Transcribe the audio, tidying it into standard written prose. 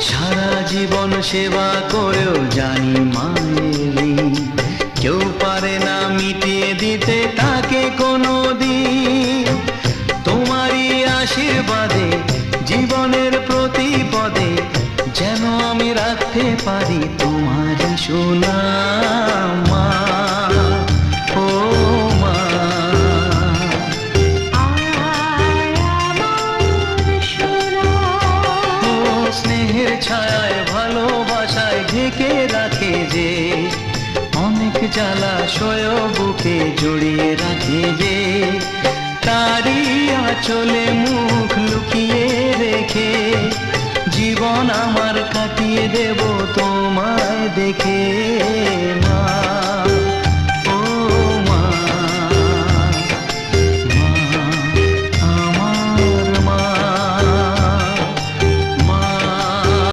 সারা জীবন সেবা করেও জানি মায়ের ঋণ কেউ পারে না মিটিয়ে দিতে তাকে কোনো দিন। তোমারই আশীর্বাদে জীবনের প্রতি পদে যেন আমি রাখতে পারি তোমারই সুনাম মা, ও মা। ও স্নেহের ছায়ায় ভালোবাসায় ঢেকে রাখে যে, অনেক জ্বালাশয় বুকে জড়িয়ে রাখে যে, তারই আঁচলে মুখ লুকিয়ে রেখে জীবন আমার কাটিয়ে দেব তোমায় দেখে মা।